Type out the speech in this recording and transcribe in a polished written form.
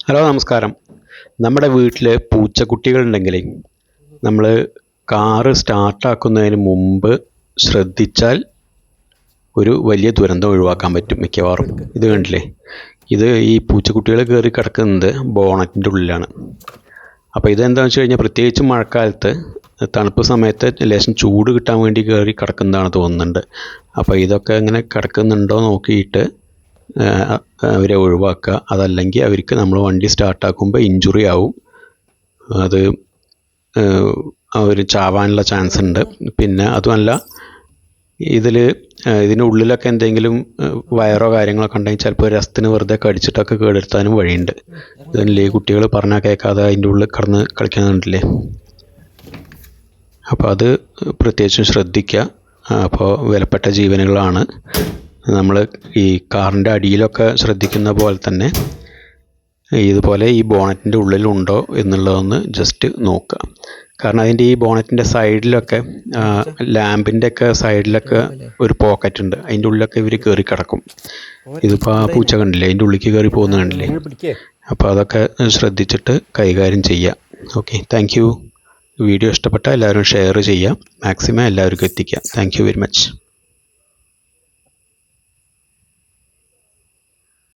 Hello നമസ്കാരം. നമ്മുടെ വീട്ടിൽ പൂച്ചക്കുട്ടികളുണ്ടെങ്കിൽ നമ്മൾ കാറ് സ്റ്റാർട്ടാക്കുന്നതിന് മുമ്പ് ശ്രദ്ധിച്ചാൽ ഒരു വലിയ ദുരന്തം ഒഴിവാക്കാൻ പറ്റും മിക്കവാറും. ഇത് കണ്ടില്ലേ, ഇത് ഈ പൂച്ചക്കുട്ടികൾ കയറി കിടക്കുന്നത് ബോണറ്റിൻ്റെ ഉള്ളിലാണ്. അപ്പോൾ ഇതെന്താണെന്ന് വെച്ച് കഴിഞ്ഞാൽ പ്രത്യേകിച്ച് മഴക്കാലത്ത് തണുപ്പ് സമയത്ത് ലേശം ചൂട് കിട്ടാൻ വേണ്ടി കയറി കിടക്കുന്നതാണ് തോന്നുന്നുണ്ട്. അപ്പോൾ ഇതൊക്കെ ഇങ്ങനെ കിടക്കുന്നുണ്ടോ നോക്കിയിട്ട് അവരെ ഒഴിവാക്കുക. അതല്ലെങ്കിൽ അവർക്ക് നമ്മൾ വണ്ടി സ്റ്റാർട്ടാക്കുമ്പോൾ ഇഞ്ചുറി ആവും, അത് അവർ ചാവാനുള്ള ചാൻസ് ഉണ്ട്. പിന്നെ അതുമല്ല, ഇതിൻ്റെ ഉള്ളിലൊക്കെ എന്തെങ്കിലും വയറോ കാര്യങ്ങളൊക്കെ ഉണ്ടെങ്കിൽ ചിലപ്പോൾ രസത്തിന് വെറുതെ കടിച്ചിട്ടൊക്കെ കേടെടുത്താനും വഴിയുണ്ട്. ഇതല്ലേ കുട്ടികൾ പറഞ്ഞാൽ കേൾക്കാതെ അതിൻ്റെ ഉള്ളിൽ കിടന്ന് കളിക്കുന്നുണ്ടല്ലേ. അപ്പോൾ അത് പ്രത്യേകിച്ചും ശ്രദ്ധിക്കുക. അപ്പോൾ വിലപ്പെട്ട ജീവനുകളാണ്. നമ്മൾ ഈ കാറിൻ്റെ അടിയിലൊക്കെ ശ്രദ്ധിക്കുന്ന പോലെ തന്നെ ഇതുപോലെ ഈ ബോണറ്റിൻ്റെ ഉള്ളിലുണ്ടോ എന്നുള്ളതൊന്ന് ജസ്റ്റ് നോക്കുക. കാരണം അതിൻ്റെ ഈ ബോണറ്റിൻ്റെ സൈഡിലൊക്കെ ലാമ്പിൻ്റെ ഒക്കെ സൈഡിലൊക്കെ ഒരു പോക്കറ്റ് ഉണ്ട്, അതിൻ്റെ ഉള്ളിലൊക്കെ ഇവർ കയറി കിടക്കും. ഇതിപ്പോൾ ആ പൂച്ച കണ്ടില്ലേ, അതിൻ്റെ ഉള്ളിലേക്ക് കയറി പോകുന്നത് കണ്ടില്ലേ. അപ്പോൾ അതൊക്കെ ശ്രദ്ധിച്ചിട്ട് കൈകാര്യം ചെയ്യുക. Okay, thank you. വീഡിയോ ഇഷ്ടപ്പെട്ടാൽ എല്ലാവരും ഷെയർ ചെയ്യുക, മാക്സിമം എല്ലാവർക്കും എത്തിക്കുക. Thank you very much.